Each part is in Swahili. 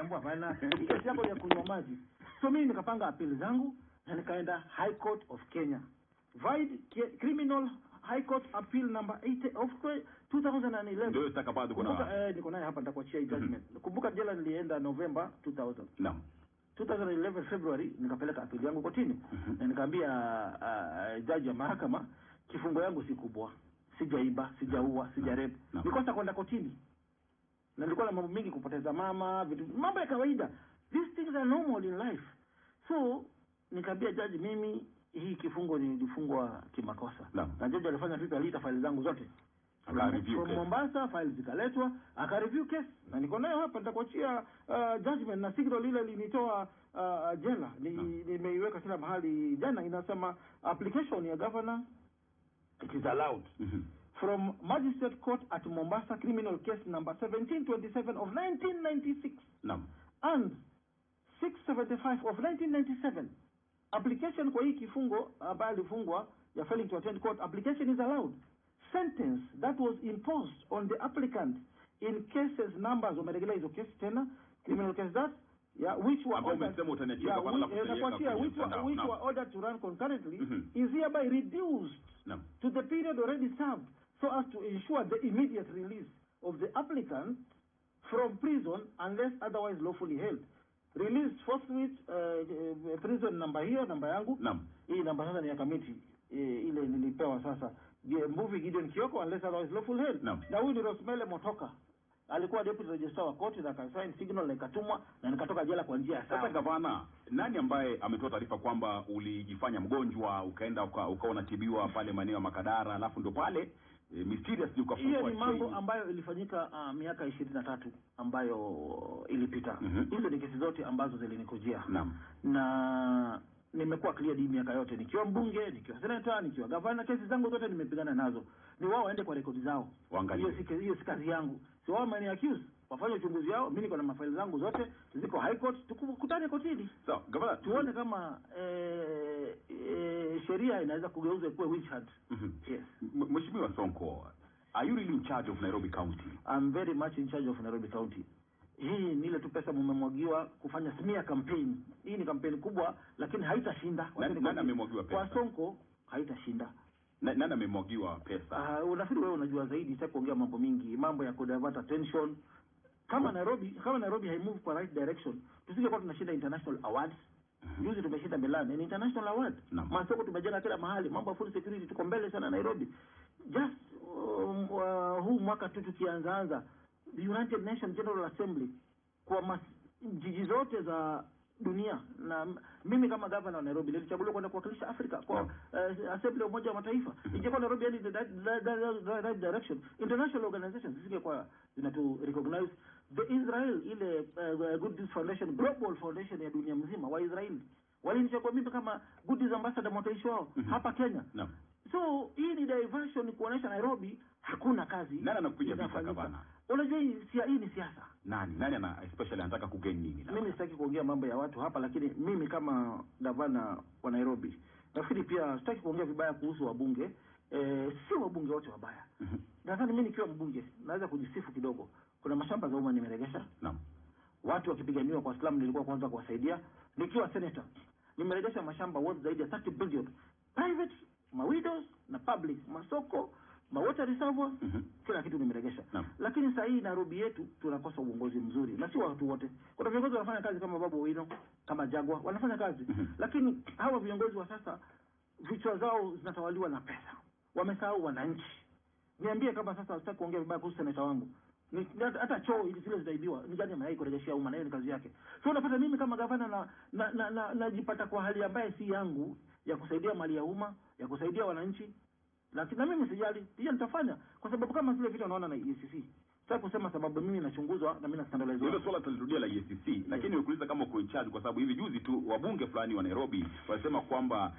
mambo hapana. Kesi yako ya kunywa maji. So mimi nikapanga appeal zangu na nikaenda High Court of Kenya. Void Criminal High Court Appeal number 80 of 2011. Ndio stakabadhi kuna niko naye hapa nitakuachia judgment. Kumbuka jela nilienda November 2000. Naam. 2011 February nikapeleka appeal yangu kotini. Na nikaambia judge ya mahakama kifungo yangu si kubwa. Sijaiba, sijaua, sijarep. Nikosa kwenda kotini. Na nilikuwa na mambo mingi, kupoteza mama, vitu mambo ya kawaida. These things are normal in life. So nikaambia judge mimi hii kifungo nilifungwa kimakosa. Na judge alifanya vipi? Alita faili zangu zote. Akareview from Mombasa, files zikaletwa, akareview case. Na niko nayo hapa nitakuachia judgment na signal ile linitoa jela. Nimeiweka kila mahali jana, inasema application ya governor it is allowed. From Magistrate Court at Mombasa, criminal case number 1727 of 1996. And 675 of 1997. Application kwa hii kifungo ambayo alifungwa ya failing to attend court, application is allowed. Sentence that was imposed on the applicant in cases numbers umerejelea hizo case tena, criminal case that which were ordered to run concurrently is hereby reduced to the period already served, so as to ensure the immediate release of the applicant from prison unless otherwise lawfully held. Released forthwith, prison number hiyo, namba yangu. Hii namba sasa ni ya kamiti ile nilipewa sasa. Mbuvi Gideon Kioko unless otherwise lawful held. Na huyu ni Rosmele Motoka. Alikuwa deputy registrar wa court na akasign signal na ikatumwa na nikatoka jela kwa njia sawa. Sasa gavana, nani ambaye ametoa taarifa kwamba ulijifanya mgonjwa ukaenda ukaona tibiwa pale maeneo ya Makadara alafu ndo pale mysterious ukafungwa? Hiyo ni mambo ambayo ilifanyika miaka 23 ambayo ilipita. Hizo ni kesi zote ambazo zilinikujia. Na nimekuwa clear hii miaka yote, nikiwa mbunge, nikiwa senator, nikiwa governor, kesi zangu zote nimepigana nazo. Ni wao waende kwa rekodi zao. Hiyo si kazi yangu. Si wao mani accuse, wafanye uchunguzi wao. Mimi niko na mafaili zangu zote, ziko high court, tukutane kotini. So, governor, tuone kama sheria inaweza kugeuza kuwe witch hunt. Yes. Mheshimiwa Sonko, are you really in charge of Nairobi County? I'm very much in charge of Nairobi County. Hii ni ile tu pesa mmemwagiwa kufanya smear campaign. Hii ni kampeni kubwa lakini haitashinda. Nani amemwagiwa pesa? Kwa Sonko haitashinda. Nani amemwagiwa pesa? Unafikiri wewe unajua zaidi, sitaki kuongea mambo mingi, mambo ya kudivert attention. Kama Nairobi haimove kwa right direction, tusingekuwa tunashinda international awards. Juzi tumeshinda Milan, ni international award. Masoko tumejenga kila mahali, mambo ya food security tuko mbele sana Nairobi. Just huu mwaka tu tukianza the United Nations General Assembly kwa jiji zote za dunia, na mimi kama governor wa Nairobi nilichaguliwa kwenda kuwakilisha Afrika kwa Assembly ya Umoja wa Mataifa. Ingekuwa Nairobi in the right direction, international organizations zingekuwa zinatu recognize. The Israel ile Good Deeds Foundation, Global Foundation ya dunia mzima wa Israeli walinichagua mimi kama Good Deeds Ambassador mwakilishi wao hapa Kenya. So hii ni diversion kuonesha Nairobi hakuna kazi. Nani anakupiga vita gavana? Unajua hii ni siasa. Nani especially anataka kugain nini? Mimi sitaki kuongea mambo ya watu hapa, lakini mimi kama gavana wa Nairobi nafikiri pia sitaki kuongea vibaya kuhusu wabunge. Si wabunge wote wabaya. Nadhani mimi nikiwa mbunge naweza kujisifu kidogo. Kuna mashamba za umma nimeregesha. Watu wakipiganiwa kwa Islam nilikuwa kwanza kuwasaidia. Nikiwa senator nimeregesha mashamba worth zaidi ya 30 billion. Private, widows na public, masoko, water reservoir, kila kitu nimeregesha. Lakini sasa hii Nairobi yetu tunakosa uongozi mzuri, na si watu wote. Kuna viongozi wanafanya kazi kama Babu Owino, kama Jagwa, wanafanya kazi. Lakini hawa viongozi wa sasa vichwa zao zinatawaliwa na pesa. Wamesahau wananchi. Niambie kama sasa sitaki kuongea vibaya kuhusu senator wangu. Hata choo ili zile zitaibiwa, ni gani mayai kurejeshia umma, na hiyo ni kazi yake. So unapata mimi kama gavana najipata kwa hali ambaye si yangu ya kusaidia mali ya umma, ya kusaidia wananchi. Lakini na mimi sijali, hiyo nitafanya kwa sababu kama zile vitu naona na EACC. Sasa kusema sababu mimi nachunguzwa na mimi na scandalize. Hilo swala tulirudia la EACC, lakini nikuuliza kama uko in charge, kwa sababu hivi juzi tu wabunge fulani wa Nairobi wanasema kwamba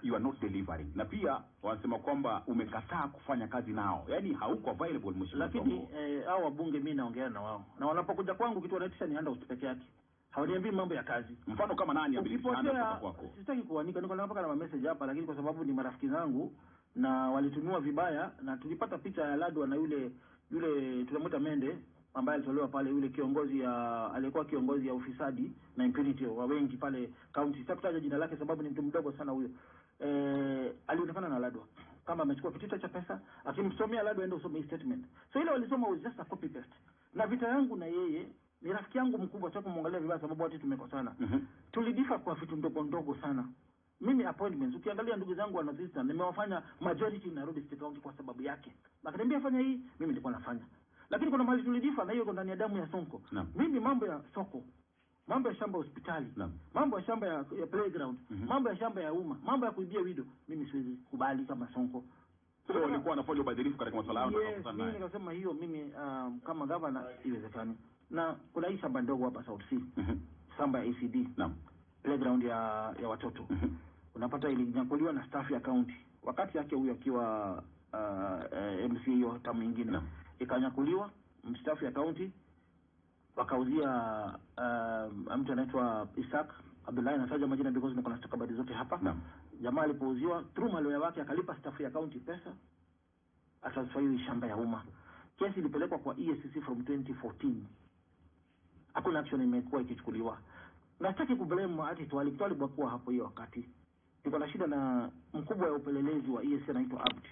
you are not delivering. Na pia wanasema kwamba umekataa kufanya kazi nao. Yaani hauko available mheshimiwa. Lakini hao wabunge mimi naongea na wao. Na wanapokuja kwangu kitu wanaitisha ni handout peke yake. Hawaniambii mambo ya kazi. Mfano kama nani ability handout kwako? Sitaki kuanika, niko napaka na message hapa, lakini kwa sababu ni marafiki zangu na walitumiwa vibaya, na tulipata picha ya Ladwa na yule tunamuita Mende ambaye alitolewa pale, yule kiongozi alikuwa kiongozi ya ufisadi na impunity wa wengi pale county. Sitakutaja jina lake sababu ni mtu mdogo sana huyo. Alionekana na Ladwa kama amechukua kitita cha pesa, akimsomea Ladwa aende usome statement. So ile walisoma was just a copy paste. Na vita yangu na yeye ni rafiki yangu mkubwa, sasa kumwangalia vibaya sababu watu tumekosana. Tulidifa kwa vitu ndogo ndogo sana. Mimi appointments, ukiangalia ndugu zangu wana sister, nimewafanya majority Nairobi State County kwa sababu yake. Akaniambia fanya hii, mimi nilikuwa nafanya. Lakini kuna mahali tulidifa na hiyo iko ndani ya damu ya Sonko. Mimi mambo ya soko, mambo ya shamba hospitali, mambo ya shamba ya playground, mambo ya shamba ya umma, mambo ya kuibia wido, mimi siwezi kubali kama Sonko. So walikuwa wanafanya ubadhirifu katika masuala yao, na kukutana naye. Mimi nikasema hiyo mimi kama governor iwezekani. Na kuna hii shamba ndogo hapa South C. Shamba ya ACD. Playground ya watoto. Unapata ilinyakuliwa na staff ya county. Wakati yake huyo akiwa MC hiyo tamu nyingine. Ikanyakuliwa staff ya county, wakauzia mtu anaitwa Isaac Abdullahi, nataja majina because niko na stakabadhi zote hapa. Jamaa alipouziwa through malawyer wake akalipa staff ya county pesa, atransfer hiyo shamba ya umma. Kesi ilipelekwa kwa EACC from 2014. Hakuna action imekuwa ikichukuliwa. Nataki kublame ati Twalib hapo hiyo wakati. Niko na shida na mkubwa wa upelelezi wa EACC anaitwa Abdi.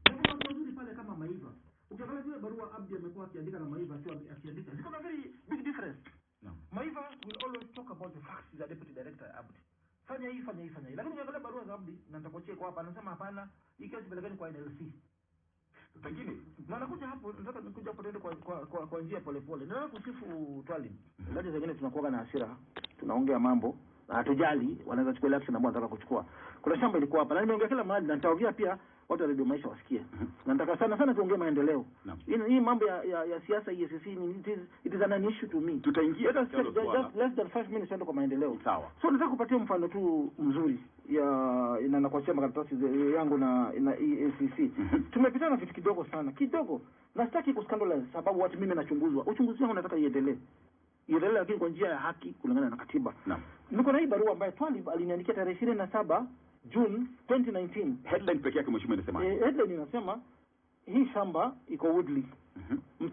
Kuna nzuri pale kama Maiva. Ukiangalia zile barua Abdi amekuwa akiandika na Maiva sio akiandika. Ziko na very big difference. Maiva will always talk about the facts, the deputy director Abdi. Fanya hii. Lakini ukiangalia barua za Abdi na nitakuachia kwa hapa, anasema hapana, hii kesi pelekeni kwa NLC. Pengine na nakuja hapo, nataka nikuja hapo tena kwa njia polepole. Nataka kusifu Twalib. Lakini zingine tunakuwa na hasira, tunaongea mambo na hatujali, wanaweza chukua action ambayo wanataka kuchukua. Kuna shamba ilikuwa hapa na nimeongea kila mahali na nitaongea pia watu wa Radio Maisha wasikie. Na nataka sana tuongee maendeleo. Hii mambo ya siasa EACC it is an issue to me. Tutaingia just less than 5 minutes ndio kwa maendeleo. Sawa. So nataka kupatia mfano tu mzuri na nakuachia makaratasi yangu na EACC. Tumepitana vitu kidogo. Na sitaki kuskandalize sababu watu mimi nachunguzwa. Uchunguzi wangu nataka iendelee. Lakini kwa njia ya haki kulingana na katiba. Niko na hii barua ambayo Twalib aliniandikia tarehe 27 June 2019. Headline pekee yake mheshimiwa inasema. Headline inasema hii shamba iko Woodley.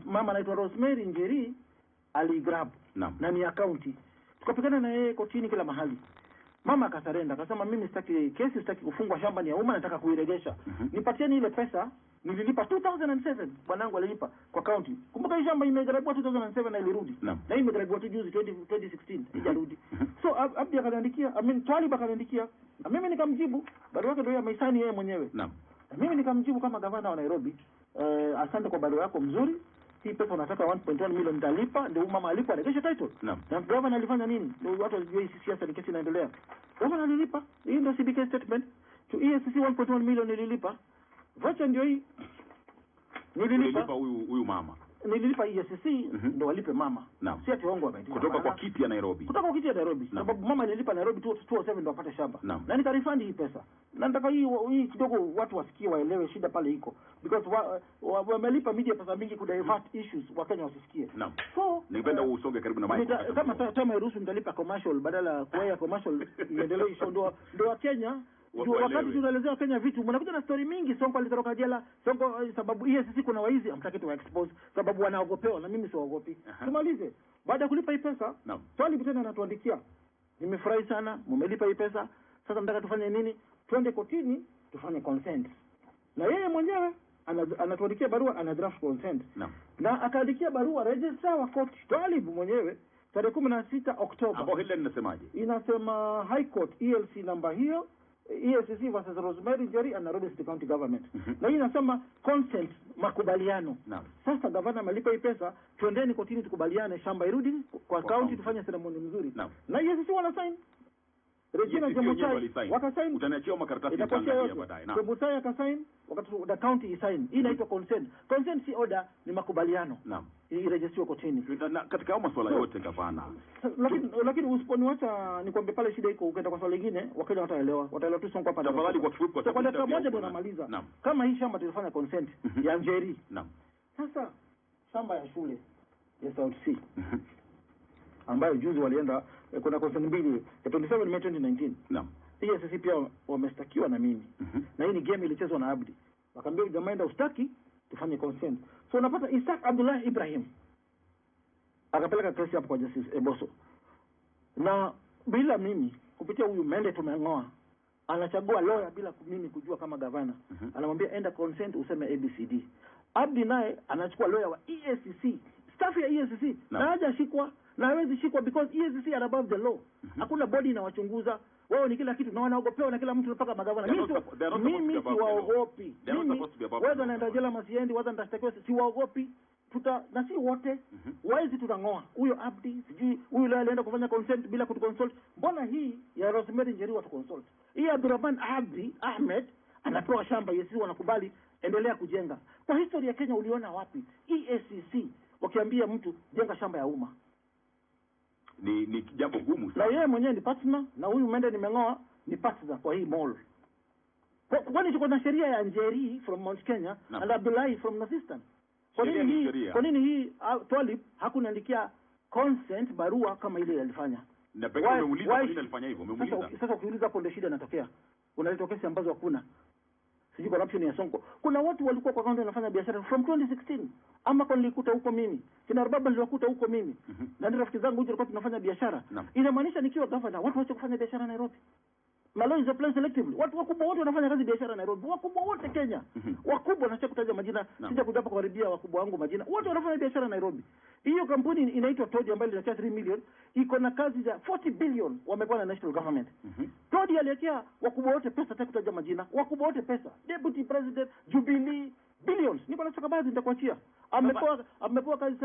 Mama anaitwa Rosemary Njeri aligrab na ni county. Tukapigana na yeye kotini kila mahali. Mama akasarenda, akasema mimi sitaki kufungwa, shamba ni ya umma, nataka kuiregesha. Nipatieni ile pesa. Nililipa 2007, bwanangu alilipa kwa county. Kumbuka hii shamba imegrabiwa 2007 na ilirudi. Na hii imegrabiwa tu juzi 2016 ijarudi. So Abdi akaniandikia, Twalib akaniandikia, na mimi nikamjibu, barua yake ndio amesaini yeye mwenyewe. Na mimi nikamjibu kama gavana wa Nairobi, asante kwa barua yako mzuri. Hii pesa unataka 1.1 million nitalipa, ndio mama alipo aregesha title. Na gavana alifanya nini? Ndio watu wajue hii siasa ni kesi inaendelea. Gavana alilipa. Hii ndio CBK statement. To EACC 1.1 million nililipa. Vacha ndio hii. Nililipa huyu mama. Nililipa EACC ndio walipe mama. Si ati hongo ameitisha. Kutoka kwa kiti ya Nairobi. Sababu mama alilipa Nairobi 207 ndio apate shamba. Na nikarefund hii pesa. Na nataka hii kidogo watu wasikie, waelewe shida pale iko. Because wamelipa media pesa mingi ku divert issues Wakenya wasisikie. So ningependa usonge karibu na mic. Kama tama iruhusu nitalipa commercial badala kwa commercial iendelee show ndio Wakenya. Wakati tunaelezea Kenya vitu, mnakuja na story mingi. Sonko alitoroka jela, Sonko sababu sisi kuna waizi amtaki tu expose sababu wanaogopewa, na mimi siogopi. Tumalize. Baada ya kulipa hii pesa, Twalib tena anatuandikia, nimefurahi sana mmelipa hii pesa, sasa nataka tufanye nini? Twende kotini tufanye consent. Na yeye mwenyewe anatuandikia barua, ana draft consent. Na akaandikia barua registrar wa koti Twalib mwenyewe tarehe 16 Oktoba. Hapo headline inasemaje? Inasema High Court ELC namba hiyo EACC versus Rosemary Njeri and Nairobi City County Government. Na hii inasema consent, makubaliano. Sasa gavana malipa hii pesa, twendeni kotini tukubaliane, shamba irudi kwa county, tufanye ceremony mzuri. Na EACC wana sign. Regina Jemutai wakasign. Utaniachia makaratasi nitaangalia baadaye. Jemutai akasign, wakati the county isign. Hii inaitwa consent. Consent si order, ni makubaliano. Irejeshiwe kotini. Na katika hao masuala yote gavana. Lakini usiponiacha nikwambie pale shida iko, ukaenda kwa swali lingine Wakenya wataelewa tu Sonko hapa. Tafadhali kwa kifupi, kwa sababu kwa dakika moja ndio namaliza. Kama hii shamba tulifanya consent ya Njeri. Sasa shamba ya shule ya South C ambayo juzi walienda kuna consent mbili ya 27 May 2019. EACC pia wamestakiwa na mimi. Na hii ni game ilichezwa na Abdi. Wakaambia jamaa enda ustaki tufanye consent. So unapata Isaac Abdullah Ibrahim akapeleka kesi hapo kwa Justice Eboso, na bila mimi kupitia huyu Mende tumeng'oa, anachagua lawyer bila mimi kujua kama gavana. Anamwambia enda consent useme ABCD. Abdi naye anachukua lawyer wa EACC, staff ya EACC, na hajashikwa na hawezi shikwa because EACC are above the law. Hakuna body inawachunguza wao, ni kila kitu na wanaogopewa na kila mtu mpaka magavana. Mimi siwaogopi. Mimi whether naenda jela masiendi, whether ndashtakiwa, siwaogopi. Na si wote waizi tutang'oa. Huyo Abdi sijui huyu leo alienda kufanya consent bila kutuconsult. Mbona hii ya Rosemary Njeri watu consult? Hii Abdurrahman Abdi Ahmed anapewa shamba, yesi wanakubali endelea kujenga. Kwa historia ya Kenya uliona wapi EACC wakiambia mtu jenga shamba ya umma? Ni jambo gumu sana. Na yeye mwenyewe ni partner, na huyu Mende nimeng'oa ni partner kwa hii mall. Kwani tuko na sheria ya Njeri from Mount Kenya and Abdullahi from Northeastern? Kwa nini hii Twalib hakunaandikia consent barua kama ile alifanya? Na pekee umemuuliza kwa nini alifanya hivyo? Umemuuliza. Sasa ukiuliza hapo ndio shida inatokea. Unaleta kesi ambazo hakuna. Sijui corruption ya Sonko. Kuna watu walikuwa kwa kaunti wanafanya biashara from 2016. Ama kwa nilikuta huko mimi. Kina Rubaba niliwakuta huko mimi. Na ndio rafiki zangu wote walikuwa tunafanya biashara. Inamaanisha nikiwa governor watu waache kufanya biashara Nairobi. Malo is applied selectively. Watu wakubwa wote wanafanya kazi biashara Nairobi. Wakubwa wote Kenya. Wakubwa na kutaja majina. Sija kujapa kuharibia wakubwa wangu majina. Wote wanafanya biashara Nairobi. Hiyo kampuni inaitwa Todi ambayo inachia 3 million, iko na kazi za 40 billion wamepewa na national government. Todi aliwekea wakubwa wote pesa, hata kutaja majina. Wakubwa wote pesa. Deputy President, Jubilee, billions. Niko na stakabadhi nitakuachia. Amepewa kazi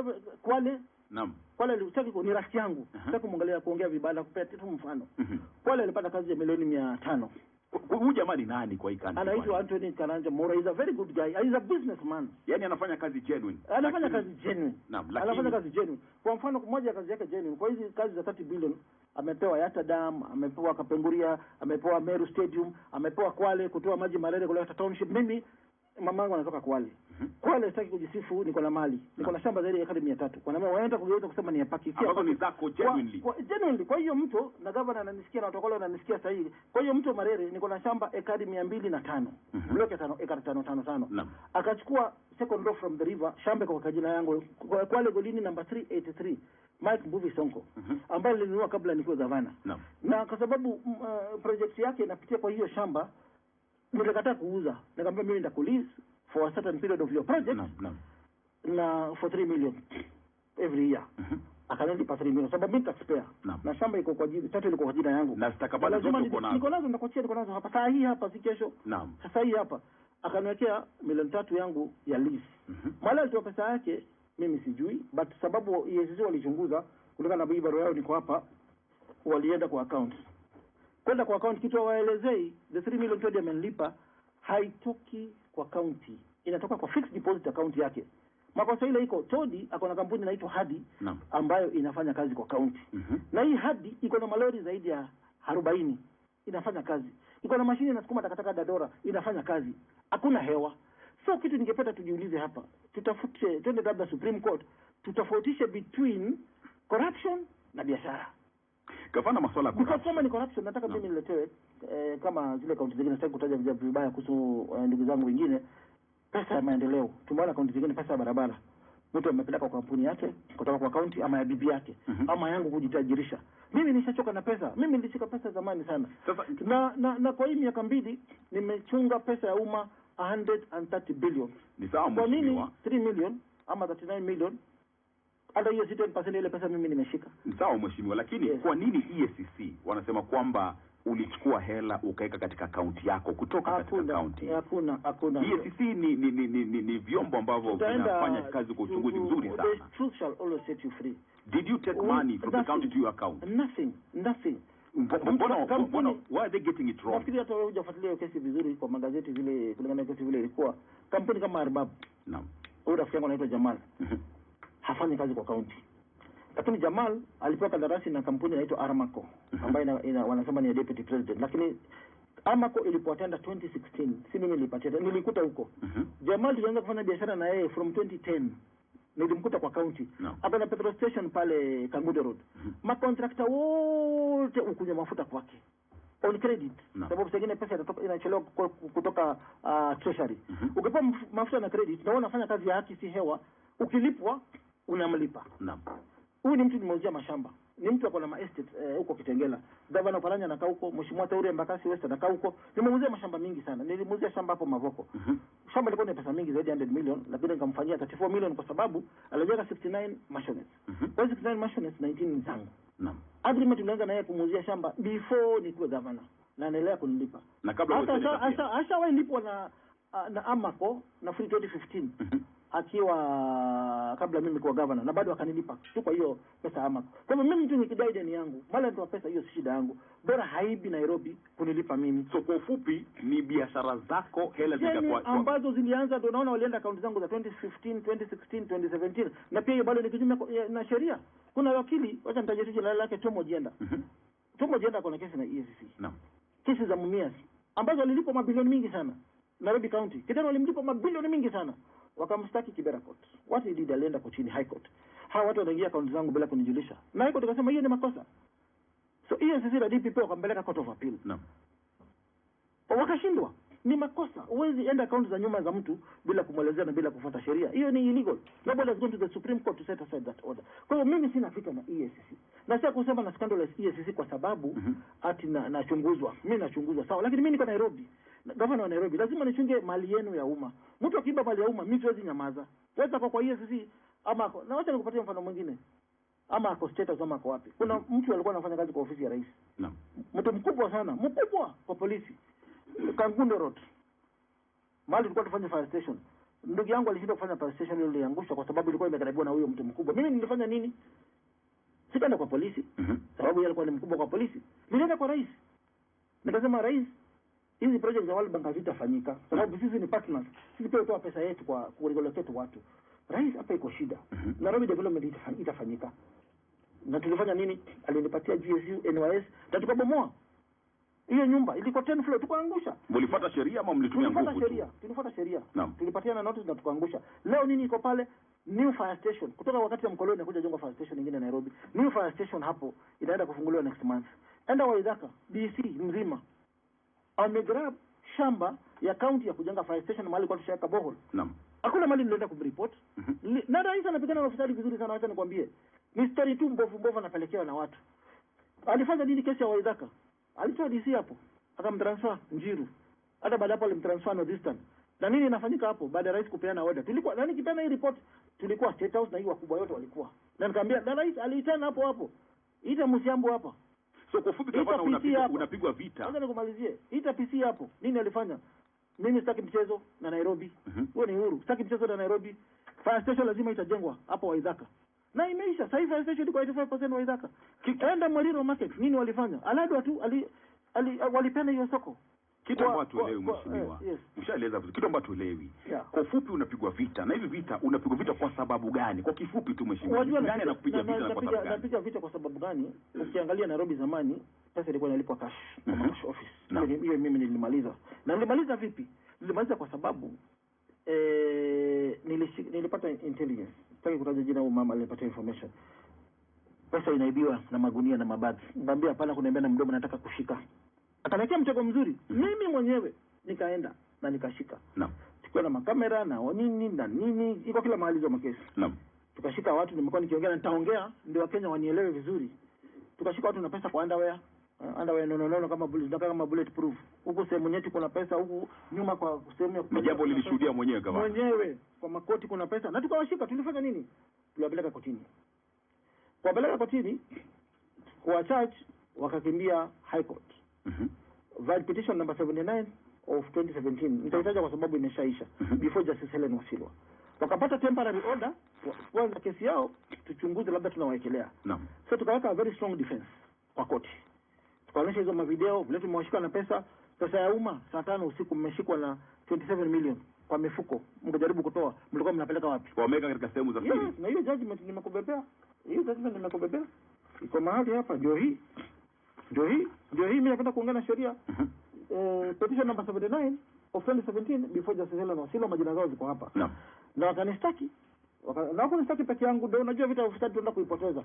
Kwale. Naam. Kwale ni rafiki yangu. Sasa kumwangalia kuongea vibaya kupea tu mfano. Kwale alipata kazi ya milioni 500. Huyu jamaa ni nani kwa hii country? Anaitwa Anthony Karanja Mora. He's a very good guy. He's a businessman. Yaani anafanya kazi genuine. Anafanya kazi genuine. Naam, lakini anafanya kazi genuine. Kwa mfano mmoja ya kazi yake genuine. Kwa hizi kazi za 30 billion amepewa Yatta Dam, amepewa Kapenguria, amepewa Meru Stadium, amepewa Kwale kutoa maji Marere kuleta township. Mimi mamangu anatoka Kwale. Kwale sitaki kujisifu, niko na mali. Niko na shamba zaidi ya ekari 300. Kwa nini waenda kugeuza kusema ni ya paki? Ambazo ni zako genuinely. Genuinely. Kwa hiyo mtu na governor ananisikia na watu wale wananisikia sahihi. Kwa hiyo mtu Marere niko na shamba ekari 205. Block 5 ekari 555. Akachukua second row from the river, shamba kwa jina yangu Kwale Golini number 383. Mike Mbuvi Sonko ambaye nilinunua kabla nikuwa gavana. Na kwa sababu project yake inapitia kwa hiyo shamba, nilikataa kuuza. Nikamwambia mimi nitakulease for a certain period of your project. Na for 3 million every year. Akanilipa 3 million sababu mimi taxpayer. Na shamba iko kwa jina, tatu liko kwa jina yangu. Na stakabadhi zote uko nazo. Niko nazo nitakuachia, niko nazo hapa. Saa hii hapa si kesho. Sasa hii hapa. Akaniwekea milioni 3 yangu ya lease. Mali alitoa pesa yake mimi sijui, but sababu EACC walichunguza kulingana na barua yao niko hapa, walienda kwa account. Kwenda kwa account kitu waelezei, the 3 million Todi amenilipa haitoki kwa county. Inatoka kwa fixed deposit account yake. Makosa ile iko Todi ako na kampuni inaitwa Hadi ambayo inafanya kazi kwa county. Na hii Hadi iko na malori zaidi ya 40 inafanya kazi. Iko na mashine inasukuma takataka Dadora inafanya kazi. Hakuna hewa. So kitu ningependa tujiulize hapa. Tutafute twende labda Supreme Court, tutafautishe between corruption na biashara. Gavana, masuala ya corruption. Kama ni corruption nataka mimi niletewe kama zile kaunti zingine, sitaki kutaja vibaya kuhusu ndugu zangu wengine, pesa ya maendeleo. Tumeona kaunti zingine pesa ya barabara. Mtu amepeleka kwa kampuni yake kutoka kwa kaunti ama ya bibi yake ama yangu kujitajirisha. Mimi nishachoka na pesa. Mimi nilishika pesa zamani sana. Sasa na kwa hii miaka 2 nimechunga pesa ya umma 130 billion. Ni sawa mheshimiwa. Kwa nini 3 million ama 39 million? Hata hiyo 10% ile pesa mimi nimeshika. Ni sawa mheshimiwa, lakini kwa nini EACC wanasema kwamba ulichukua hela ukaweka katika akaunti yako kutoka katika akaunti? Hakuna. EACC ni vyombo ambavyo vinafanya kazi kwa uchunguzi mzuri sana. The truth shall always set you free. Did you take money from the county to your account? Nothing. Mbona why are they getting it wrong? Nafikiri hata wewe hujafuatilia kesi vizuri kwa magazeti vile, kulingana na kesi vile ilikuwa. Kampuni kama Arbab. Huyu rafiki yangu anaitwa Jamal. Hafanyi kazi kwa county. Lakini Jamal alipewa kandarasi na kampuni inaitwa Armaco ambayo wanasema ni deputy president. Lakini Armaco ilipotenda 2016. Si mimi nilipatia, nilikuta huko. Jamal tulianza kufanya biashara na yeye from 2010. Nilimkuta kwa county. Hapa na petrol station pale Kangudo Road. Macontractor wote ukunywa mafuta kwake. On credit. Sababu zingine pesa inachelewa kutoka treasury. Ukipewa mafuta na credit, na unafanya kazi ya haki si hewa, ukilipwa unamlipa. Huyu ni mtu nimeuzia mashamba. Ni mtu ako na ma estate huko Kitengela. Gavana Oparanya anakaa huko, Mheshimiwa Tauri Embakasi West anakaa huko. Nimeuzia mashamba mingi sana. Nilimuuzia shamba hapo Mavoko. Shamba lilikuwa ni pesa mingi zaidi ya 100 million, lakini nikamfanyia 34 million kwa sababu alijenga 69 mansions. Kwa 69 mansions 19 ni zangu. Naam. Agreement tulianza na yeye kumuuzia shamba before nikuwe governor. Na anaendelea kunilipa. Na kabla ashawahi lipwa na Amaco na free 2015. Akiwa kabla mimi kuwa governor na bado akanilipa tu kwa hiyo pesa Amaco. Kwa hivyo mimi mtu nikidai deni yangu, mala nitoa pesa hiyo si shida yangu. Bora haibi Nairobi kunilipa mimi. So kwa ufupi ni biashara zako hela zikakuwa ambazo zilianza ndio naona walienda akaunti zangu za 2015, 2016, 2017 na pia hiyo bado ni kinyume na sheria. Kuna wakili wacha nitaje jina lake Tomo Jenda. Tomo Jenda kuna kesi na EACC. Naam. Kesi za Mumias ambazo walilipa mabilioni mingi sana. Nairobi County. Kitendo walimlipa mabilioni mingi sana. Wakamstaki Kibera Court. What he did alienda chini High Court. Hawa watu wanaingia akaunti zangu bila kunijulisha. Na High Court ikasema hiyo ni makosa. So EACC na DPP wakampeleka Court of Appeal. Naam. Wakashindwa. Ni makosa. Huwezi enda akaunti za nyuma za mtu bila kumwelezea na bila kufuata sheria. Hiyo ni illegal. Nobody has gone to the Supreme Court to set aside that order. Kwa hiyo mimi sina fika na EACC. Na sasa kusema na scandal ya EACC kwa sababu ati nachunguzwa. Mimi nachunguzwa sawa, lakini mimi niko Nairobi. Gavana wa Nairobi lazima nichunge mali yenu ya umma. Mtu akiiba mali ya umma mimi siwezi nyamaza. Weza kwa EACC ama na wacha nikupatie mfano mwingine. Ama ako state house ama ako wapi. Kuna mtu alikuwa anafanya kazi kwa ofisi ya rais. Naam. Mtu mkubwa sana, mkubwa kwa polisi. Kangundo Road. Mali tulikuwa tufanye fire station. Ndugu yangu alishinda kufanya fire station ile iliangusha kwa sababu ilikuwa imekaribiwa na huyo mtu mkubwa. Mimi nilifanya nini? Sikaenda kwa polisi. Sababu yeye alikuwa ni mkubwa kwa polisi. Nilienda kwa rais. Nikasema rais, hizi project za World Bank hazitafanyika. Sababu sisi ni partners. Sisi pia tutoa pesa yetu kwa kurelocate watu. Rais hapa iko shida. Nairobi development itafanyika. Na tulifanya nini? Alinipatia GSU NYS na tukabomoa. Hiyo nyumba ilikuwa 10 floor tukaangusha. Mlifuata sheria ama mlitumia nguvu tu? Tulifuata sheria. Naam. Tulipatiana notice na tukaangusha. Leo nini iko pale? New fire station. Kutoka wakati ya mkoloni kuja jengo fire station nyingine Nairobi. New fire station hapo inaenda kufunguliwa next month. Enda Waithaka, DC mzima. Amegrab shamba ya county ya kujenga fire station mahali kwa tushaka bohol. Naam. Hakuna mali nilienda kumreport. Na rais anapigana na ofisadi vizuri sana, acha nikwambie. Ni story tu mbovu anapelekewa na watu. Alifanya nini kesi ya Waithaka? Alitoa DC hapo, akamtransfer Njiru. Hata baada hapo alimtransfer Northeastern. Na nini inafanyika hapo baada ya rais kupeana order? Tulikuwa nani kipeana hii report? Tulikuwa State House na hii wakubwa wote walikuwa. Na nikamwambia na rais aliitana hapo. Ita Musiambo hapa. So kwa fupi kama unapigwa vita. Ngoja nikumalizie. Ita PC hapo. Nini alifanya? Mimi sitaki mchezo na Nairobi. Huo ni huru. Sitaki mchezo na Nairobi. Fire station lazima itajengwa hapo Waithaka. Na imeisha. Sasa hivi fire station iko 85% Waithaka. Enda Mwariro Market. Nini walifanya? Aladwa tu walipenda hiyo soko. Kitu ambacho tuelewi mheshimiwa. Ushaeleza vizuri. Kitu ambacho tuelewi. Kwa ufupi unapigwa vita. Na hivi vita unapigwa vita kwa sababu gani? Kwa kifupi tu mheshimiwa. Nani anakupiga vita na kwa sababu gani? Napiga vita kwa sababu gani? Ukiangalia Nairobi zamani pesa ilikuwa inalipwa cash kwa cash office. Hiyo mimi nilimaliza. Na nilimaliza vipi? Nilimaliza kwa sababu nilipata intelligence. Sitaki kutaja jina, huyu mama alipata information. Pesa inaibiwa na magunia na mabagi. Ngambia hapana, kuniambia na mdomo nataka kushika. Akaniwekea mtego mzuri. Mimi mwenyewe nikaenda na nikashika. Naam. Tukiwa na makamera na nini iko kila mahali za makesi. Naam. Tukashika watu, nimekuwa nikiongea na nitaongea ndio Wakenya wanielewe vizuri. Tukashika watu na pesa kwa underwear no kama bulletproof. Huko sehemu nyeti kuna pesa, huko nyuma kwa sehemu ya ni jambo lilishuhudia mwenyewe kama mwenyewe kwa makoti kuna pesa. Na tukawashika, tulifanya nini? Tuliwapeleka kotini. Kuwapeleka kotini kwa charge wakakimbia High Court. Valid petition number 79 of 2017. Nitaitaja kwa sababu imeshaisha. Before Justice Helen Wasilwa. Wakapata temporary order kwanza kesi yao tuchunguze, labda tunawaekelea. Naam. So tukaweka a very strong defense kwa koti. Tukaonyesha hizo mavideo, vile tumewashika na pesa ya umma saa 5 usiku mmeshikwa na 27 million kwa mifuko. Mngejaribu kutoa, mlikuwa mnapeleka wapi? Wameka katika sehemu za siri. Yes, na hiyo judgment nimekubebea. Iko mahali hapa, ndio hii mimi napenda kuongea na sheria. Petition number 79 of 2017 before Justice Helen Wasilwa, majina zao ziko hapa. Naam. Na wakanistaki. Na wakanistaki peke yangu, ndio unajua vita ofisadi tunaenda kuipoteza.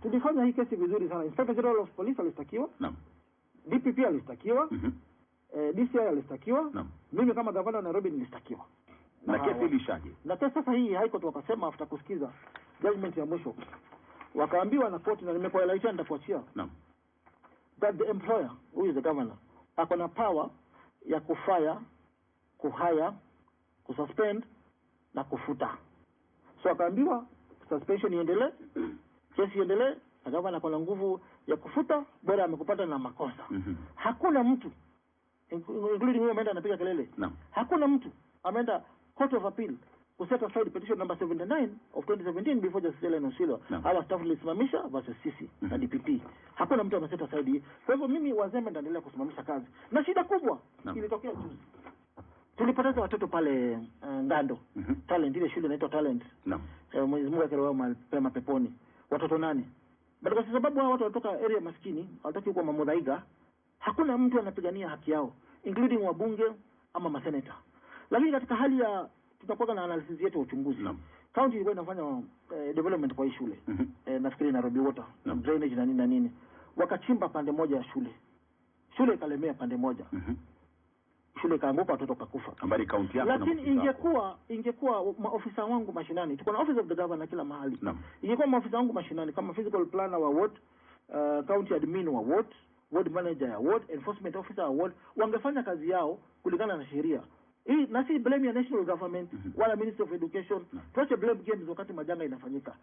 Tulifanya hii kesi vizuri sana. Inspector General of Police alistakiwa. Naam. DPP alistakiwa. DCI alistakiwa. Naam. Mimi kama gavana wa Nairobi nilistakiwa. Na kesi ilishaje? Na kesi sasa hii High Court wakasema after kusikiza judgment ya mwisho Wakaambiwa na koti, na nimekueleza nitakuachia. Naam. That the employer, who is the governor, ako na power ya kufire, kuhire, kususpend na kufuta. So akaambiwa suspension iendelee, kesi iendelee, na governor ako na nguvu ya kufuta bora amekupata na makosa. Hakuna mtu including huyo ameenda anapiga kelele. Hakuna mtu ameenda Court of Appeal kuset aside petition number 79 of 2017 before Justice Ellen Osilo. Hawa staff lisimamisha versus sisi na DPP. Hakuna mtu ameset aside. Kwa hivyo mimi wazembe ndaendelea kusimamisha kazi. Na shida kubwa ilitokea juzi. Tulipoteza watoto pale Ngando. Talent, ile shule inaitwa Talent. Mwenyezi Mungu akaroa mapema peponi. Watoto 8. Bado kwa sababu hao watu wanatoka area maskini, hawataki kuwa Mamudhaiga, hakuna mtu anapigania haki yao, including wabunge ama maseneta. Lakini katika hali ya tutakuwa na analysis yetu ya uchunguzi. County ilikuwa inafanya development kwa hii shule. Nafikiri Nairobi Water, drainage na nini na nini. Wakachimba pande moja ya shule. Shule ikalemea pande moja. Shule kaanguka, watoto kakufa. Habari county yako. Lakini ingekuwa maofisa wangu mashinani. Tuko na office of the governor kila mahali. Ingekuwa maofisa wangu mashinani kama physical planner wa ward, county admin wa ward manager ya ward, enforcement officer wa ward, wangefanya kazi yao kulingana na sheria. Hii na si blame ya national government wala Ministry of Education. Tuache blame games wakati majanga inafanyika.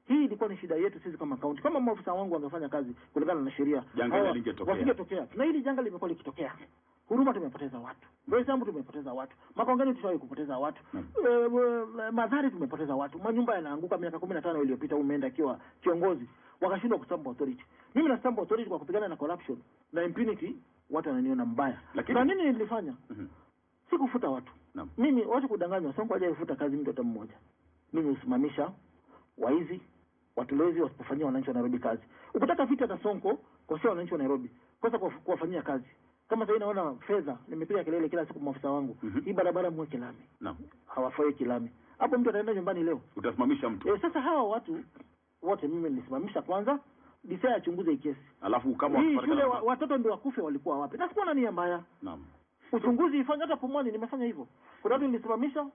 Hii ilikuwa ni shida yetu sisi kama county. Kama maofisa wangu wangefanya kazi kulingana na sheria, janga lingetokea. Na hili janga limekuwa likitokea. Huruma tumepoteza watu. Waislamu tumepoteza watu. Makongeni tushawahi kupoteza watu. Madhari tumepoteza watu. Manyumba yanaanguka miaka 15 iliyopita umeenda akiwa kiongozi. Wakashindwa kustamp authority. Mimi na stamp authority kwa kupigana na corruption na impunity, watu wananiona mbaya. Lakini na nini nilifanya? Sikufuta watu. Mimi watu kudanganywa, Sonko hajafuta kazi mtu hata mmoja. Mimi usimamisha waizi, watulezi wasipofanyia wananchi wa Nairobi kazi. Ukitaka vita na Sonko kwa sio wananchi wa Nairobi, kwanza kuwafanyia kazi. Kama sasa naona fedha, nimepiga kelele kila siku maafisa wangu. Hii barabara mweke lami. Hawafai kilami. Hapo mtu ataenda nyumbani leo. Utasimamisha mtu. Sasa hawa watu wote mimi nilisimamisha kwanza, DCI achunguze hii kesi. Alafu kama shule watoto ndio wakufe walikuwa wapi? Na sikuona nia mbaya. Uchunguzi ifanye hata Pumwani nimefanya hivyo. Kuna watu nilisimamisha,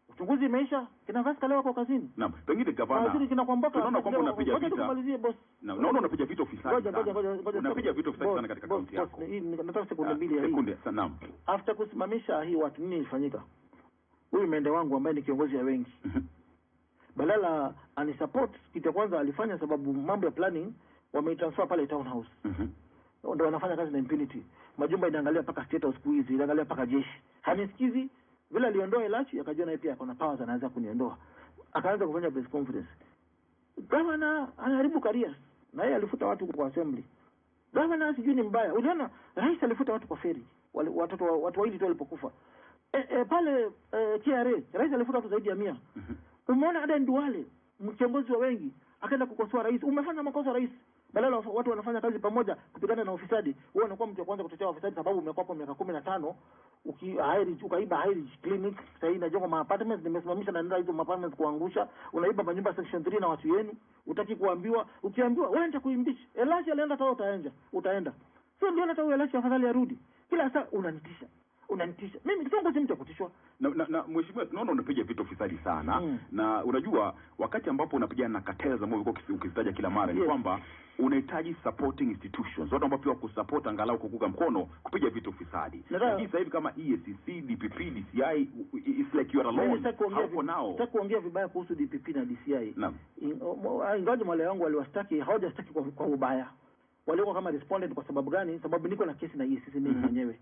uchunguzi imeisha, kina Vasca leo kwa kazini. Pengine gavana. Waziri kinakwambaka. Tunaona kwamba unapiga vita. Tumalizie boss. Naona unapiga vita ofisadi. Unapiga vita ofisadi sana katika kaunti yako. Hii nataka sekunde mbili ya hii. Sekunde, naam. After kusimamisha hii watu nini ilifanyika? Huyu mende wangu ambaye ni kiongozi ya wengi. Badala anisupport, kitu kwanza alifanya sababu mambo ya planning wameitransfer pale townhouse. Ndio wanafanya kazi na impunity. Majumba inaangalia paka state house squeeze, inaangalia paka jeshi. Hanisikizi vile aliondoa Elachi akajua naye pia akona powers anaanza kuniondoa. Akaanza kufanya press conference. Gavana anaharibu careers. Na yeye alifuta watu kwa assembly. Gavana sijui ni mbaya. Uliona rais alifuta watu kwa ferry. Watu wawili tu walipokufa. Pale KRA rais alifuta watu zaidi ya 100. Umeona Aden Duale mkiongozi wa wengi akaenda kukosoa rais. Umefanya makosa rais. Badala watu wanafanya kazi pamoja kupigana na ufisadi. Wewe unakuwa mtu wa kwanza kutetea ufisadi sababu umekuwa hapo miaka 15 ukaiba Heritage Clinic, sasa hivi inajenga apartments, nimesimamisha na nenda hizo apartments kuangusha, unaiba manyumba section 3 na watu wenu, utaki kuambiwa, ukiambiwa wewe nenda kuimbisha. Elachi alienda tao utaenda. Sio ndio hata Elachi afadhali arudi. Kila saa unanitisha. Mimi kitongo si mtu wa kutishwa. Na mheshimiwa tunaona unapiga vita ufisadi sana. Na unajua wakati ambapo unapigana na cartels ambao ulikuwa ukizitaja kila mara ni kwamba unahitaji supporting institutions. Watu ambao pia kusupport angalau kukuga mkono kupiga vita ufisadi. Lakini sasa hivi kama EACC, DPP, DCI it's like you are alone. Hapo nao. Sasa kuongea vibaya kuhusu DPP na DCI. Ingawa wale wangu waliwastaki, hawajastaki kwa ubaya. Walikuwa kama respondent kwa sababu gani? Sababu niko na kesi na EACC mimi mwenyewe.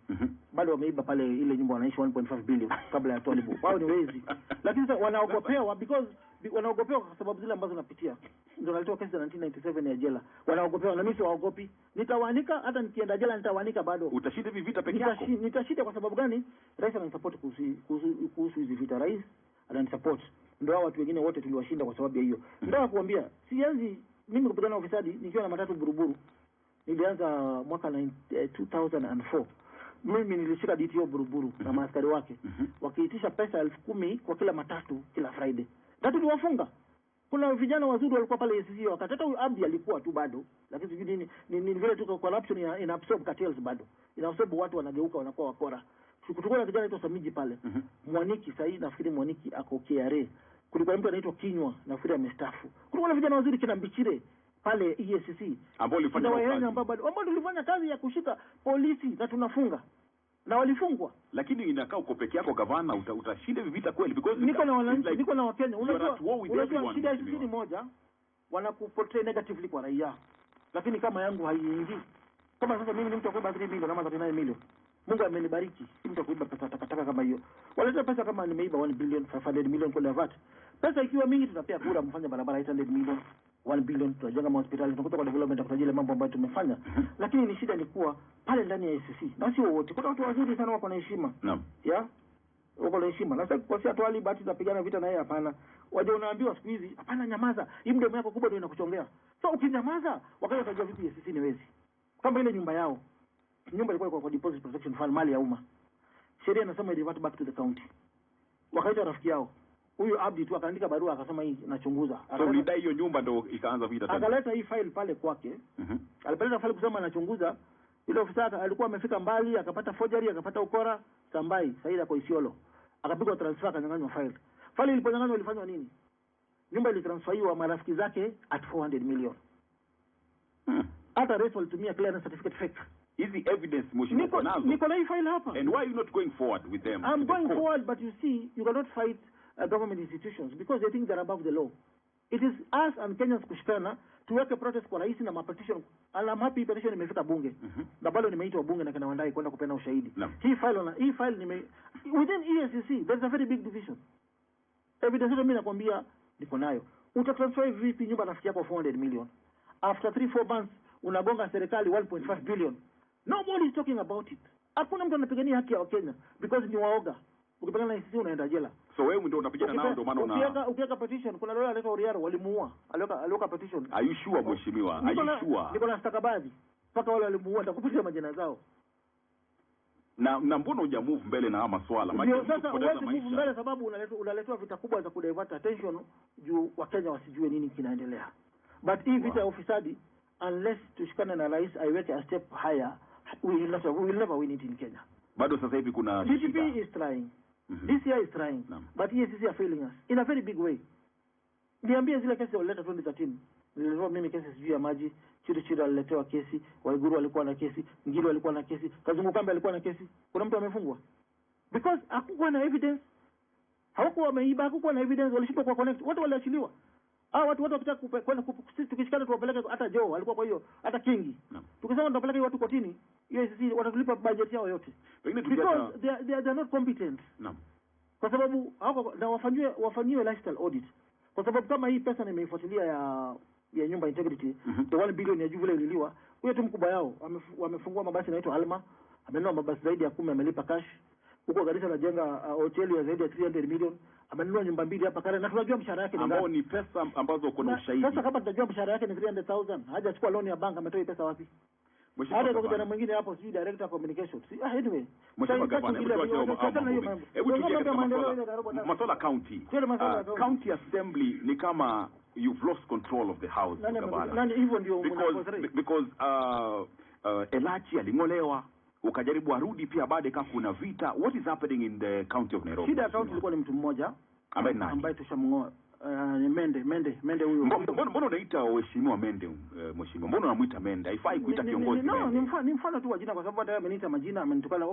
Bado wameiba pale ile nyumba wanaishi 1.5 billion kabla ya Tolibo. Wao ni wezi. Lakini sasa wanaogopewa because wanaogopewa kwa sababu zile ambazo napitia. Ndio nalitoa kesi ya 1997 ya jela. Wanaogopewa na mimi siwaogopi. Nitawanika hata nikienda jela nitawanika bado. Utashinda hivi vita peke yako. Nitashinda kwa sababu gani? Rais ananisupport kuhusu hizi vita. Rais ananisupport. Ndio watu wengine wote tuliwashinda kwa sababu ya hiyo. Ndio kuambia sianzi mimi kupigana ufisadi nikiwa na matatu buruburu. Nilianza mwaka 2004. Mimi nilishika DTO buruburu na maaskari wake. Wakiitisha pesa 10,000 kwa kila matatu kila Friday. Tatu tuwafunga. Kuna vijana wazuri walikuwa pale EACC wakati hata huyu Abdi alikuwa tu bado. Lakini sijui nini vile tu corruption ina absorb cartels bado. Ina absorb watu wanageuka wanakuwa wakora. Kutokuwa na kijana anaitwa Samiji pale. Mwaniki sasa nafikiri Mwaniki ako KRA. Kulikuwa mtu anaitwa Kinywa nafikiri amestaafu. Kulikuwa na vijana wazuri kina Mbichire. pale EACC ambao tulifanya kazi ya kushika polisi na tunafunga na walifungwa. Lakini inakaa uko peke yako gavana, utashinda hivi vita kweli? Because niko na wananchi, niko na Wakenya. Unajua shida hii ni moja, wanakuportray negatively kwa raia, lakini kama yangu haiingii. Kama sasa mimi ni mtu akuiba 3 milioni ama 39 milioni, Mungu amenibariki, si mtu akuiba pesa takataka kama hiyo. Waleta pesa kama nimeiba 1 billion 500 million kwa VAT. Pesa ikiwa mingi tutapea kura mfanye barabara 800 million 1 billion, tunajenga hospitali, tunakuta kwa development ya kutajile mambo ambayo tumefanya. Lakini ni shida ni kuwa pale ndani ya ACC na sio wote, kuna watu wazuri sana wako na heshima. Naam. Yeah, wako na heshima. Na sasa kwa si atwali bahati za pigana vita na yeye, hapana. Waje unaambiwa siku hizi, hapana, nyamaza, hii mdomo yako kubwa ndio inakuchongea. So ukinyamaza, wakati utajua vipi ACC ni wezi. Kama ile nyumba yao, nyumba ilikuwa kwa deposit protection fund, mali ya umma, sheria inasema revert back to the county. Wakaita rafiki yao huyu Abdi tu akaandika barua akasema hii nachunguza. So ulidai hiyo nyumba ndio ikaanza vita tena. Akaleta hii file pale kwake. Alipeleka file kusema anachunguza. Ile ofisa alikuwa amefika mbali, akapata forgery, akapata ukora, Sambai, Saida kwa Isiolo. Akapigwa transfer, akanyang'anywa file. File iliponyang'anywa ilifanywa nini? Nyumba ilitransferiwa marafiki zake at 400 million. Hata rais walitumia clearance certificate fake. Hizi evidence mheshimiwa nazo. Niko na hii file hapa. And why are you not going forward with them? I'm going forward, but you see, you cannot fight government institutions because they think they're above the law. It is us and Kenyans kushikana tuweke protest kwa rais na petition. And I'm happy petition imefika bunge. Na bado nimeitwa bunge na kina Wandai kwenda kupeana ushahidi. Hii file within EACC there's a very big division. Evidence mimi nakwambia niko nayo. Utatransfer vipi nyumba rafiki yako 400 million? After 3-4 months unagonga serikali 1.5 billion. Nobody is talking about it. Hakuna mtu anapigania haki ya Wakenya because ni waoga. Ukipigana na sisi unaenda jela. So wewe ndio unapigana nao, ndio maana ukiweka petition, kuna leo anaitwa Uriaro walimuua. Aliweka petition. Are you sure mheshimiwa? Are you sure? Niko na stakabadhi. Paka wale walimuua nitakupatia majina zao. Na mbona huja move mbele na haya maswala? Maana sasa huwezi move mbele sababu unaletwa vita kubwa za kudivert attention juu Wakenya wasijue nini kinaendelea. But hii vita ya ufisadi, unless tushikane na rais aiweke a step higher, we will never win it in Kenya. Bado sasa hivi kuna DPP is trying. DCI is trying. But EACC are failing us in a very big way. Niambie zile kesi walileta 2013. Nilitoa mimi kesi sijui ya maji, Chiri aliletewa kesi, Waiguru walikuwa na kesi, Ngilo walikuwa na kesi, Kazungu Kambe alikuwa na kesi. Kuna mtu amefungwa. Because hakukuwa na evidence. Hawakuwa wameiba, hakukuwa na evidence, walishindwa kwa connect. Watu waliachiliwa. Watu wakitaka kwenda tukishikana tuwapeleke hata Joe walikuwa, kwa hiyo hata Kingi. Tukisema tutapeleka watu kotini, hiyo sisi watatulipa budget yao yote. Because they are not competent. Kwa sababu hawako na wafanyiwe lifestyle audit. Kwa sababu kama hii pesa nimeifuatilia ya nyumba integrity, the 1 billion ya Jubilee ililiwa, huyo tu mkubwa yao wamefungua mabasi yanaitwa Alma, amenunua mabasi zaidi ya 10 amelipa cash. Huko Garissa anajenga hoteli ya zaidi ya 300 million, amenunua nyumba 2 hapa Karen, na tunajua mshahara yake ni ngapi. Ambao ni pesa ambazo kuna ushahidi. Sasa kama tunajua mshahara yake ni 300,000, hajachukua loan ya bank, ametoa pesa wapi? Hata kwa kijana mwingine hapo sijui director communication. Anyway. Mheshimiwa Gavana, masuala county. County assembly ni kama you've lost control of the house, Gavana. Nani hivyo ndio because Elachi alingolewa, ukajaribu arudi pia baada kama kuna vita. What is happening in the county of Nairobi? Shida ya county ilikuwa ni mtu mmoja ambaye tushamngoa. Mende huyo. Mbona unaita mheshimiwa Mende, mheshimiwa? Mbona unamuita Mende? Haifai kuita kiongozi Mende. Ni mfano tu wa jina, kwa sababu hata ameniita majina, amenitukana.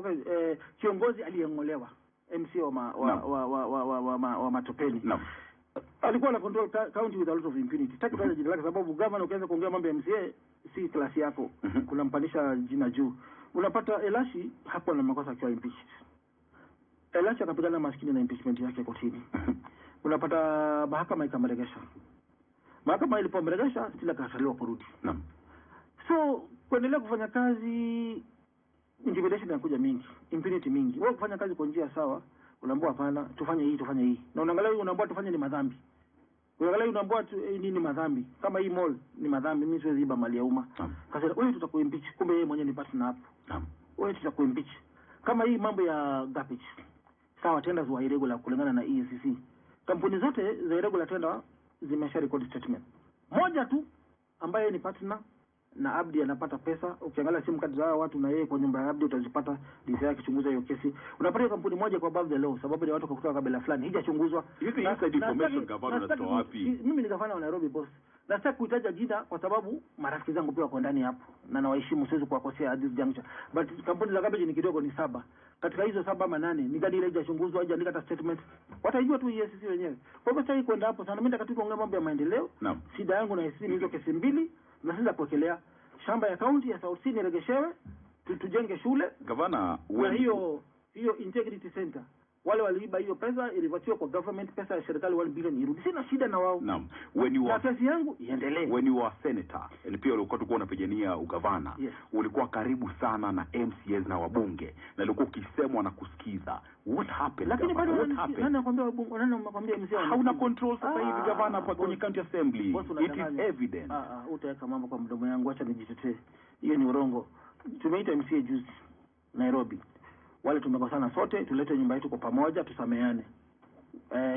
Kiongozi aliyengolewa, MC wa Matopeni. Alikuwa na control county with a lot of impunity. Taki kutaja jina lake sababu governor ukianza kuongea mambo ya MCA si klasi yako. Kunampanisha jina juu. Unapata Elashi hapo na makosa akiwa impeached. Elashi akapigana maskini na impeachment yake kotini. Unapata mahakama ikamregesha. Mahakama ilipomregesha stila kasaliwa kurudi. So kuendelea kufanya kazi, intimidation inakuja mingi, impunity mingi. Wewe kufanya kazi kwa njia sawa, unaambiwa hapana, tufanye hii. Na unaangalia unaambiwa tufanye ni madhambi. Unaangalia unaambiwa nini madhambi? Kama hii mall ni madhambi, mimi siwezi iba mali ya umma. Kasema wewe tutakuimpeach, kumbe yeye mwenyewe ni partner hapo. Wewe tutakuimpeach. Kama hii mambo ya garbage. Sawa, tenders wa irregular kulingana na EACC. Kampuni zote za irregular tender zimesha record statement. Moja tu ambaye ni partner na Abdi anapata pesa. Ukiangalia simu kadi za watu na yeye kwa nyumba ya Abdi utazipata DCI akichunguza hiyo kesi. Unapata kampuni moja kwa above the law sababu ya watu kutoka kabila fulani hijachunguzwa. Hizi inside information Gavana unatoa wapi? Mimi ni gavana wa Nairobi boss. Na sasa kuitaja jina kwa sababu marafiki zangu pia wako ndani hapo na nawaheshimu, siwezi kuwakosea at this juncture. But kampuni za garbage ni kidogo, ni 7. Katika hizo 7 ama 8 ni gani ile haijachunguzwa, haijaandika hata statement. Watajua tu EACC wenyewe. Kwa hivyo sasa kwenda hapo sana, mimi nataka tu kuongea mambo ya maendeleo. Shida yangu na EACC ni hizo kesi mbili, na sasa kuwekelea shamba ya kaunti ya South Sea niregeshewe, tujenge shule. Gavana, hiyo integrity center, wale waliiba hiyo pesa ilipatiwa kwa government, pesa ya serikali 1 billion irudi. Sina shida na wao. Naam. Kesi yangu iendelee. When you were senator, na pia ulikuwa unapigania ugavana, yes, ulikuwa karibu sana na MCAs na wabunge, na ulikuwa ukisemwa na kusikiza. What happened? Lakini bado nani anakuambia wabunge, nani anakuambia MCA? Hauna control sasa hivi gavana hapa kwenye county assembly. It is evident. Utaweka mambo kwa mdomo yangu, acha nijitetee. Hiyo ni urongo. Tumeita MCA juzi Nairobi. Wale tumekosana sote, tulete nyumba yetu kwa pamoja, tusameane.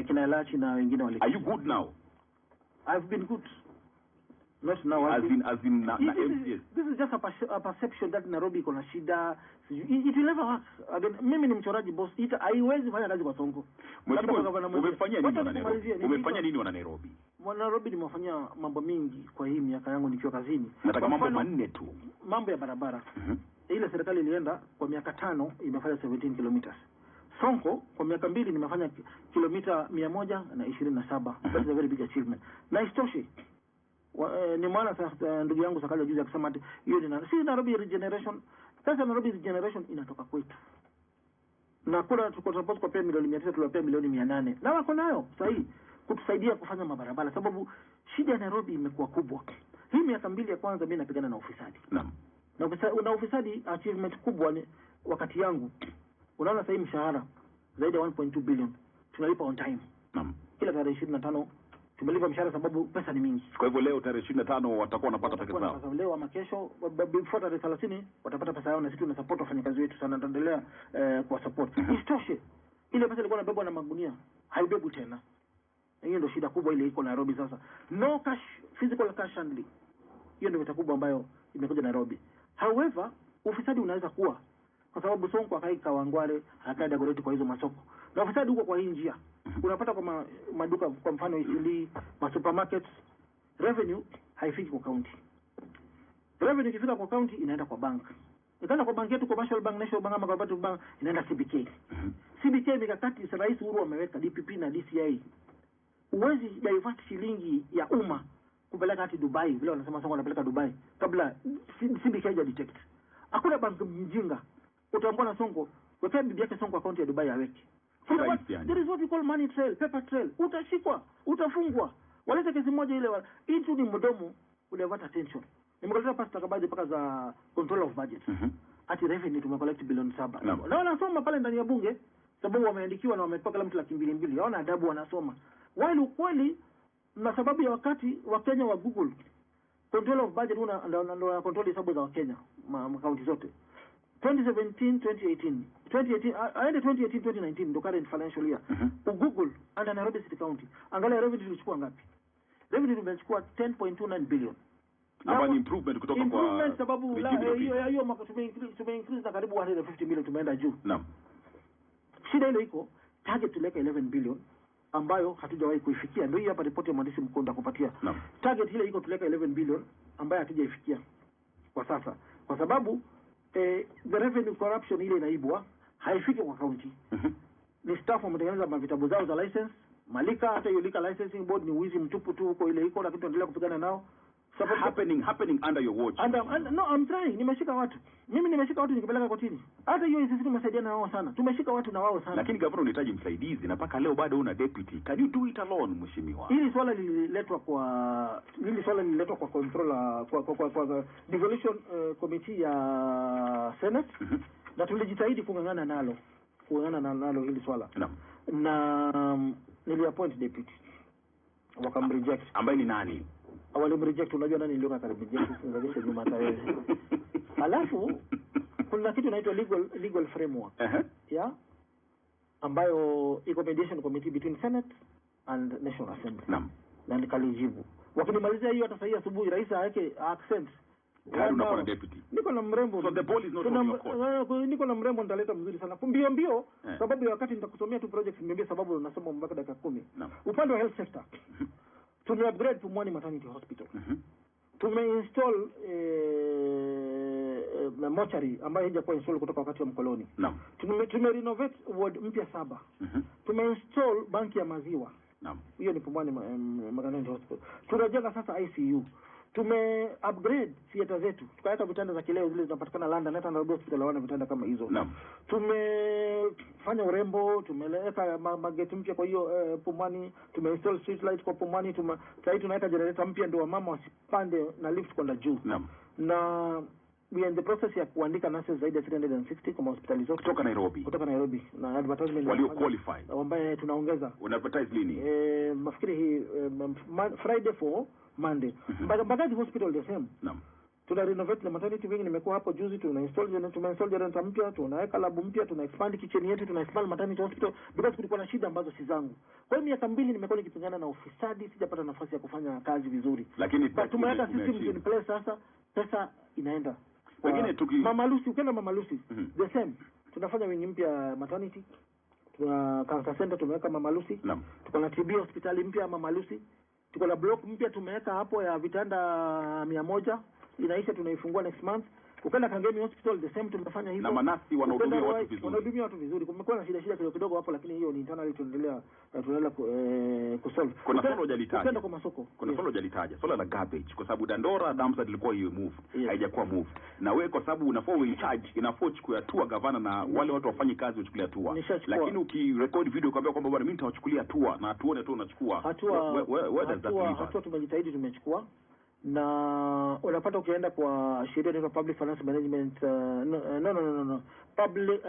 Kina Lachi na wengine wale. Are you good now? I've been good. Not now. As in na MCS. This is just a perception that Nairobi iko na shida. It will never work. Again, mimi ni mchoraji boss. Haiwezi fanya kazi kwa Sonko. Umefanya nini wana Nairobi? Umefanya nini wana Nairobi? Wana Nairobi nimefanya mambo mingi kwa hii miaka yangu nikiwa kazini. Nataka mambo manne tu. Mambo ya barabara. Ile serikali ilienda kwa miaka 5 imefanya 17 kilometers. Sonko kwa miaka 2 nimefanya kilomita 127. That's a very big achievement. Na istoshe. Ni maana sasa ndugu yangu Sakaja juzi akisema hiyo si Nairobi regeneration. Sasa Nairobi regeneration inatoka kwetu. Na kuna tuko kwa pia milioni 900, tuliwapea milioni 800. Na wako nayo sahihi kutusaidia kufanya mabarabara, sababu shida ya Nairobi imekuwa kubwa. Hii miaka 2 ya kwanza mimi napigana na ufisadi. Naam. Na ufisadi achievement kubwa ni wakati yangu. Unaona sasa mshahara zaidi ya 1.2 billion tunalipa on time. Naam. Kila tarehe 25 tumelipa mshahara sababu pesa ni mingi. Kwa hivyo leo tarehe 25 watakuwa wanapata pesa zao. Sasa leo ama kesho before tarehe 30 watapata pesa yao, na sisi tuna support wafanyakazi wetu sana, tunaendelea kwa support. Isitoshe ile pesa ilikuwa inabebwa na magunia, haibebu tena. Hiyo ndio shida kubwa ile iko Nairobi sasa. No cash, physical cash handling. Hiyo ndio vita kubwa ambayo imekuja Nairobi. However, ufisadi unaweza kuwa kwa sababu Sonko akaika Wangware, akaenda Goreti kwa hizo masoko. Na ufisadi huko kwa hii njia. Unapata kwa maduka kwa mfano Isili, supermarkets, revenue haifiki kwa county. Revenue ikifika kwa county inaenda kwa bank. Ikaenda kwa bank yetu, Commercial Bank, National Bank ama Cooperative Bank, inaenda CBK. CBK mikakati Rais Uhuru ameweka DPP na DCI. Uwezi divert shilingi ya umma kupeleka hadi Dubai, vile wanasema Sonko anapeleka Dubai kabla CBK haija detect. Hakuna bank mjinga utaambia na Sonko weka bibi yake Sonko account ya Dubai aweke. There is what we call money trail, paper trail. Utashikwa, utafungwa. Waleta kesi moja ile into ni mdomo ulevata attention. Nimekoleta pasta kabaji paka za control of budget. Ati revenue tumecollect bilioni 7. Na wanasoma pale ndani ya bunge sababu wameandikiwa na wamepewa kila mtu 200,000. Hawana adabu wanasoma. Wale ukweli na sababu ya wakati wa Kenya wa Google control of budget ndio control hesabu za Kenya makaunti zote. 2017 2019 ndo current financial year. Google under Nairobi City County. Angalia revenue tulichukua ngapi? Revenue tumechukua 10.29 billion. Hapa ni improvement kutoka kwa sababu hiyo mwaka tume-increase na karibu 150 million tumeenda juu. Naam. Shida ile iko target tuleka 11 billion ambayo hatujawahi kuifikia. Ndio hapa ripoti ya mwandishi mkuu ndakupatia. Target ile iko tuleka 11 billion ambayo hatujaifikia kwa sasa. Kwa sababu the revenue corruption ile inaibwa haifiki kwa county. Ni staff wametengeneza mavitabu zao za license, malika hata hiyo lika licensing board ni wizi mtupu tu huko ile iko, lakini tuendelea kupigana nao. Happening under your watch. No, I'm trying. Nimeshika watu. Mimi nimeshika watu nikipeleka kotini. Hata hiyo sisi tumesaidiana nao sana. Tumeshika watu na wao sana. Lakini governor unahitaji msaidizi na paka leo bado una deputy. Can you do it alone mheshimiwa? Hili swala lililetwa kwa controller kwa devolution committee ya Senate. Na tulijitahidi kungangana nalo hili swala. Na niliappoint deputy. Wakamreject. Ambaye ni nani? Walimreject. Unajua nani ndio akareject funganisha nyuma tarehe. Alafu kuna kitu inaitwa legal framework. Yeah, ambayo iko mediation committee between Senate and National Assembly. Na nikalijibu. Wakinimalizia hiyo hata sasa asubuhi rais aweke accent. Unakuwa na deputy. Niko na mrembo. So the ball is not on your court. Niko na mrembo nitaleta mzuri sana. Mbio sababu ya wakati nitakusomea tu project mbio sababu unasoma mpaka dakika 10. Upande wa health sector. Tume-upgrade Pumwani Maternity Hospital. Tume-install mortuary ambayo haijakuwa install kutoka wakati wa mkoloni. Naam. Tume-renovate ward mpya 7. Tume-install banki ya maziwa. Naam. Hiyo ni Pumwani Maternity Hospital. Tunajenga sasa ICU. Tume-upgrade theater zetu. Tukaweka vitanda za kileo zile zinapatikana London, hata Nairobi Hospital hawana vitanda kama hizo. Naam. Tumefanya urembo, tumeleta mageti mpya kwa hiyo Pumwani, tumeinstall street light kwa Pumwani, sasa tunaweka generator mpya ndio wamama wasipande na lift kwenda juu. Naam. Na we are in the process ya kuandika nurses zaidi ya 360 kwa hospitali zote kutoka Nairobi na advertisement walio qualified ambaye tunaongeza. Una advertise lini? Nafikiri hii Friday for Monday. Mbagathi Hospital the same. Naam. Tuna renovate na maternity wing, nimekuwa hapo juzi, tumeinstall generator mpya, tunaweka lab mpya, tuna expand kitchen yetu, tuna expand maternity hospital because kulikuwa na shida ambazo si zangu. Kwa hiyo miaka 2 nimekuwa nikipigana na ufisadi, sijapata nafasi ya kufanya kazi vizuri. Lakini tumeweka systems in place sasa, pesa inaenda. Pengine Mama Lucy, ukienda Mama Lucy, the same. Tunafanya wing mpya maternity. Tuna cancer center tumeweka Mama Lucy. Naam. Tuko na TB hospitali mpya Mama Lucy. Tuko na block mpya tumeweka hapo ya vitanda 100. Inaisha, tunaifungua next month. Ukenda Kangemi Hospital the same tumefanya hivyo. Na manasi wanahudumia watu vizuri. Wanahudumia watu vizuri. Kumekuwa na shida kidogo hapo, lakini hiyo ni internally tunaendelea kusolve. Kuna swala hujalitaja. Kwenda kwa masoko. Kuna swala hujalitaja. Swala la garbage, kwa sababu Dandora dumps ilikuwa hiyo move, haijakuwa move. Na wewe kwa sababu unafaa in charge, inafaa uchukue hatua gavana na wale watu wafanye kazi uchukulie hatua. Lakini ukirecord video kwambia kwamba bwana mimi nitawachukulia hatua na tuone tu unachukua. Hatua tumejitahidi tumechukua. Na unapata ukienda kwa sheria inaitwa Public Finance Management Public